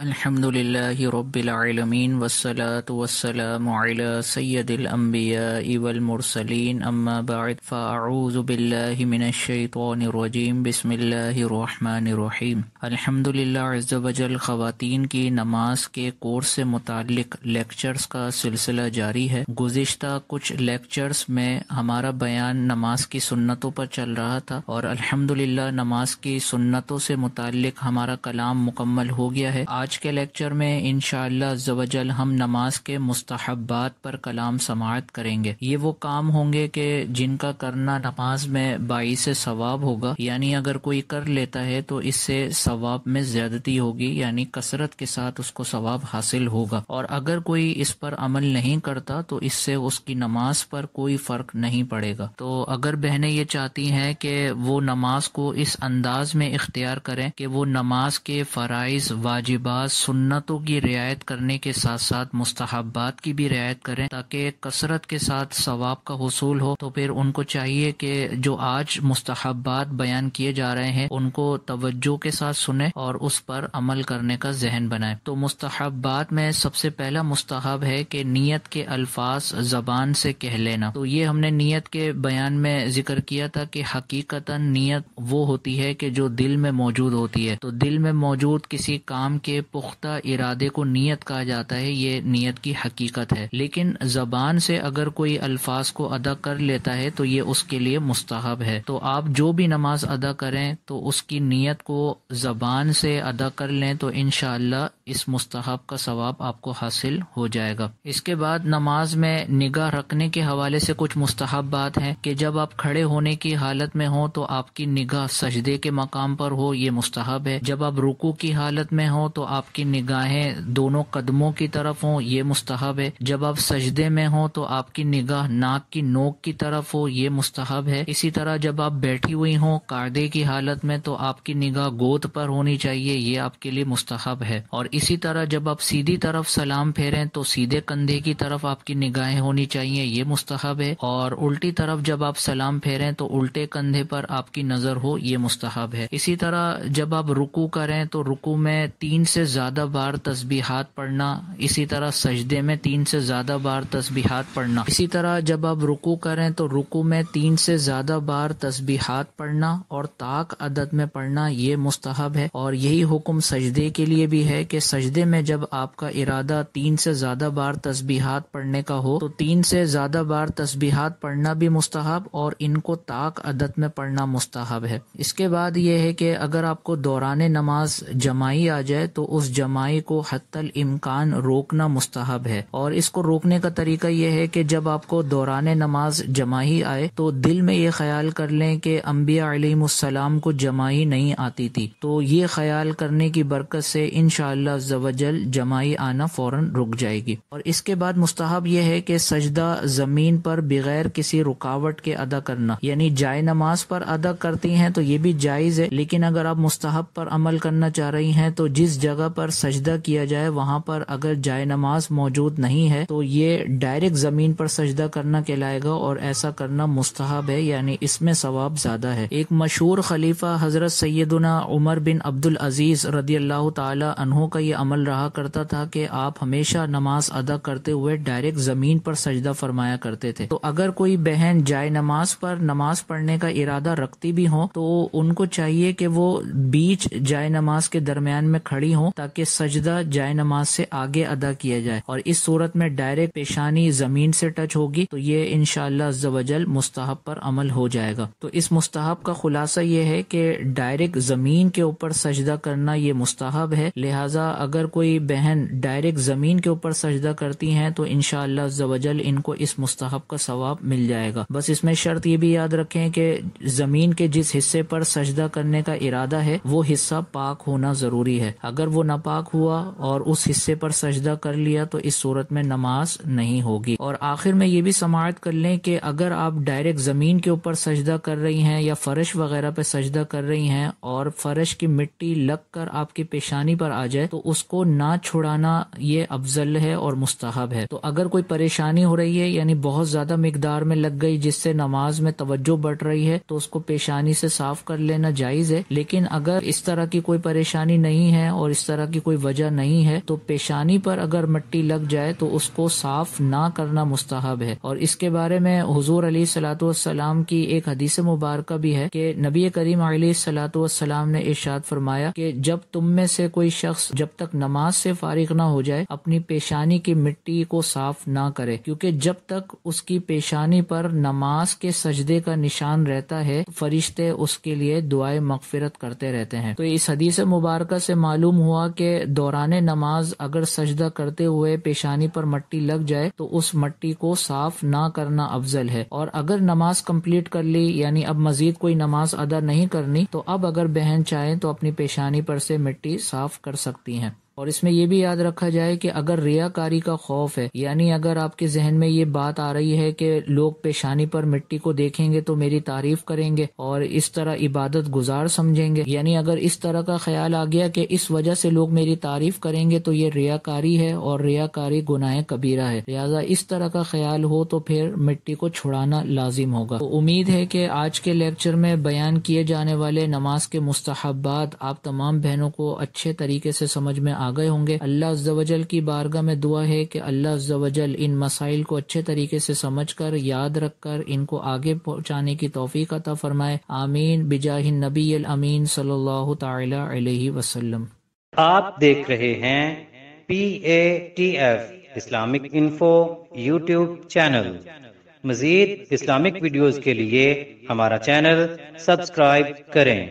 الحمد للہ رب العالمین والصلاة والسلام علی سید الانبیاء والمرسلین اما بعد فاعوذ باللہ من الشیطان الرجیم بسم اللہ الرحمن الرحیم۔ الحمد للہ عز وجل خواتین کی نماز کے کورس سے متعلق لیکچرز کا سلسلہ جاری ہے۔ گزشتہ کچھ لیکچرز میں ہمارا بیان نماز کی سنتوں پر چل رہا تھا اور الحمد للہ نماز کی سنتوں سے متعلق ہمارا کلام مکمل ہو گیا ہے۔ آج کے لیکچر میں انشاءاللہ عز و جل ہم نماز کے مستحبات پر کلام سماعت کریں گے۔ یہ وہ کام ہوں گے کہ جن کا کرنا نماز میں باعث ثواب ہوگا، یعنی اگر کوئی کر لیتا ہے تو اس سے ثواب میں زیادتی ہوگی، یعنی کثرت کے ساتھ اس کو ثواب حاصل ہوگا، اور اگر کوئی اس پر عمل نہیں کرتا تو اس سے اس کی نماز پر کوئی فرق نہیں پڑے گا۔ تو اگر بہنیں یہ چاہتی ہیں کہ وہ نماز کو اس انداز میں اختیار کریں کہ وہ نماز کے فرائض، واجبات، سنتوں کی رعایت کرنے کے ساتھ ساتھ مستحبات کی بھی رعایت کریں تاکہ کثرت کے ساتھ ثواب کا حصول ہو، تو پھر ان کو چاہیے کہ جو آج مستحبات بیان کیے جا رہے ہیں ان کو توجہ کے ساتھ سنیں اور اس پر عمل کرنے کا ذہن بنائیں۔ تو مستحبات میں سب سے پہلا مستحب ہے کہ نیت کے الفاظ زبان سے کہہ لینا۔ تو یہ ہم نے نیت کے بیان میں ذکر کیا تھا کہ حقیقتاً نیت وہ ہوتی ہے کہ جو دل میں موجود ہوتی ہے۔ تو دل میں موجود کسی کام کے پختہ ارادے کو نیت کہا جاتا ہے، یہ نیت کی حقیقت ہے۔ لیکن زبان سے اگر کوئی الفاظ کو ادا کر لیتا ہے تو یہ اس کے لیے مستحب ہے۔ تو آپ جو بھی نماز ادا کریں تو اس کی نیت کو زبان سے ادا کر لیں تو انشاءاللہ اس مستحب کا ثواب آپ کو حاصل ہو جائے گا۔ اس کے بعد نماز میں نگاہ رکھنے کے حوالے سے کچھ مستحب بات ہیں کہ جب آپ کھڑے ہونے کی حالت میں ہوں تو آپ کی نگاہ سجدے کے مقام پر ہو، یہ مستحب ہے۔ جب آپ رکوع کی حالت میں ہوں تو آپ کی نگاہیں دونوں قدموں کی طرف ہوں، یہ مستحب ہے۔ جب آپ سجدے میں ہوں تو آپ کی نگاہ ناک کی نوک کی طرف ہو، یہ مستحب ہے۔ اسی طرح جب آپ بیٹھی ہوئی ہوں قاعدے کی حالت میں تو آپ کی نگاہ گود پر ہونی چاہیے، یہ آپ کے لیے مستحب ہے۔ اور اسی طرح جب آپ سیدھی طرف سلام پھیریں تو سیدھے کندھے کی طرف آپ کی نگاہیں ہونی چاہیے، یہ مستحب ہے۔ اور الٹی طرف جب آپ سلام پھیریں تو الٹے کندھے پر آپ کی نظر ہو، یہ مستحب ہے۔ اسی طرح جب آپ رکوع کریں تو رکوع میں 3 سے زیادہ بار تسبیحات پڑھنا، اسی طرح سجدے میں 3 سے زیادہ بار تسبیحات پڑھنا۔ اسی طرح جب آپ رکوع کریں تو رکوع میں 3 سے زیادہ بار تسبیحات پڑھنا اور طاق عدد میں پڑھنا، یہ مستحب ہے۔ اور یہی حکم سجدے کے لیے بھی ہے کہ سجدے میں جب آپ کا ارادہ 3 سے زیادہ بار تسبیحات پڑھنے کا ہو تو 3 سے زیادہ بار تسبیحات پڑھنا بھی مستحب اور ان کو طاق عدد میں پڑھنا مستحب ہے۔ اس کے بعد یہ ہے کہ اگر آپ کو دوران نماز جماعی آ جائے تو اس جماعی کو حتی الامکان روکنا مستحب ہے، اور اس کو روکنے کا طریقہ یہ ہے کہ جب آپ کو دوران نماز جماعی آئے تو دل میں یہ خیال کر لیں کہ انبیاء علیہم السلام کو جماعی نہیں آتی تھی، تو یہ خیال کرنے کی برکت سے انشاءاللہ عز و جل جماعی آنا فوراً رک جائے گی۔ اور اس کے بعد مستحب یہ ہے کہ سجدہ زمین پر بغیر کسی رکاوٹ کے ادا کرنا، یعنی جائے نماز پر ادا کرتی ہیں تو یہ بھی جائز ہے، لیکن اگر آپ مستحب پر عمل کرنا چاہ رہی ہیں تو جس جگہ پر سجدہ کیا جائے وہاں پر اگر جائے نماز موجود نہیں ہے تو یہ ڈائریکٹ زمین پر سجدہ کرنا کہلائے گا، اور ایسا کرنا مستحب ہے، یعنی اس میں ثواب زیادہ ہے۔ ایک مشہور خلیفہ حضرت سیدنا عمر بن عبد العزیز رضی اللہ تعالی عنہ کا یہ عمل رہا کرتا تھا کہ آپ ہمیشہ نماز ادا کرتے ہوئے ڈائریکٹ زمین پر سجدہ فرمایا کرتے تھے۔ تو اگر کوئی بہن جائے نماز پر نماز پڑھنے کا ارادہ رکھتی بھی ہوں تو ان کو چاہیے کہ وہ بیچ جائے نماز کے درمیان میں کھڑی ہوں تاکہ سجدہ جائے نماز سے آگے ادا کیا جائے، اور اس صورت میں ڈائریکٹ پیشانی زمین سے ٹچ ہوگی تو یہ انشاءاللہ عز و جل مستحب پر عمل ہو جائے گا۔ تو اس مستحب کا خلاصہ یہ ہے کہ ڈائریکٹ زمین کے اوپر سجدہ کرنا یہ مستحب ہے، لہٰذا اگر کوئی بہن ڈائریکٹ زمین کے اوپر سجدہ کرتی ہیں تو انشاءاللہ عز و جل ان کو اس مستحب کا ثواب مل جائے گا۔ بس اس میں شرط یہ بھی یاد رکھیں کہ زمین کے جس حصے پر سجدہ کرنے کا ارادہ ہے وہ حصہ پاک ہونا ضروری ہے، اگر وہ ناپاک ہوا اور اس حصے پر سجدہ کر لیا تو اس صورت میں نماز نہیں ہوگی۔ اور آخر میں یہ بھی سماعت کر لیں کہ اگر آپ ڈائریکٹ زمین کے اوپر سجدہ کر رہی ہیں یا فرش وغیرہ پہ سجدہ کر رہی ہیں اور فرش کی مٹی لگ کر آپ کی پیشانی پر آ جائے تو اس کو نہ چھڑانا یہ افضل ہے اور مستحب ہے۔ تو اگر کوئی پریشانی ہو رہی ہے، یعنی بہت زیادہ مقدار میں لگ گئی جس سے نماز میں توجہ بڑھ رہی ہے، تو اس کو پیشانی سے صاف کر لینا جائز ہے۔ لیکن اگر اس طرح کی کوئی پریشانی نہیں ہے اور اس طرح کی کوئی وجہ نہیں ہے تو پیشانی پر اگر مٹی لگ جائے تو اس کو صاف نہ کرنا مستحب ہے۔ اور اس کے بارے میں حضور علیہ الصلوۃ والسلام کی ایک حدیث مبارکہ بھی ہے کہ نبی کریم علیہ الصلوۃ والسلام نے ارشاد فرمایا کہ جب تم میں سے کوئی شخص جب تک نماز سے فارغ نہ ہو جائے اپنی پیشانی کی مٹی کو صاف نہ کرے، کیونکہ جب تک اس کی پیشانی پر نماز کے سجدے کا نشان رہتا ہے فرشتے اس کے لیے دعائے مغفرت کرتے رہتے ہیں۔ تو اس حدیث مبارکہ سے معلوم ہوا کہ دوران نماز اگر سجدہ کرتے ہوئے پیشانی پر مٹی لگ جائے تو اس مٹی کو صاف نہ کرنا افضل ہے، اور اگر نماز کمپلیٹ کر لی یعنی اب مزید کوئی نماز ادا نہیں کرنی تو اب اگر بہن چاہیں تو اپنی پیشانی پر سے مٹی صاف کر سکتی ہیں۔ اور اس میں یہ بھی یاد رکھا جائے کہ اگر ریاکاری کا خوف ہے، یعنی اگر آپ کے ذہن میں یہ بات آ رہی ہے کہ لوگ پیشانی پر مٹی کو دیکھیں گے تو میری تعریف کریں گے اور اس طرح عبادت گزار سمجھیں گے، یعنی اگر اس طرح کا خیال آ گیا کہ اس وجہ سے لوگ میری تعریف کریں گے تو یہ ریاکاری ہے اور ریاکاری گناہ کبیرہ ہے، لہذا اس طرح کا خیال ہو تو پھر مٹی کو چھڑانا لازم ہوگا۔ تو امید ہے کہ آج کے لیکچر میں بیان کیے جانے والے نماز کے مستحبات آپ تمام بہنوں کو اچھے طریقے سے سمجھ میں آ گئے ہوں گے۔ اللہ عز و جل کی بارگاہ میں دعا ہے کہ اللہ عز و جل ان مسائل کو اچھے طریقے سے سمجھ کر یاد رکھ کر ان کو آگے پہنچانے کی توفیق عطا فرمائے، آمین بجاہ النبی الامین صلی اللہ تعالی علیہ وسلم۔ آپ دیکھ رہے ہیں PATF Islamic info YouTube channel. مزید اسلامک ویڈیوز کے لیے ہمارا چینل سبسکرائب کریں۔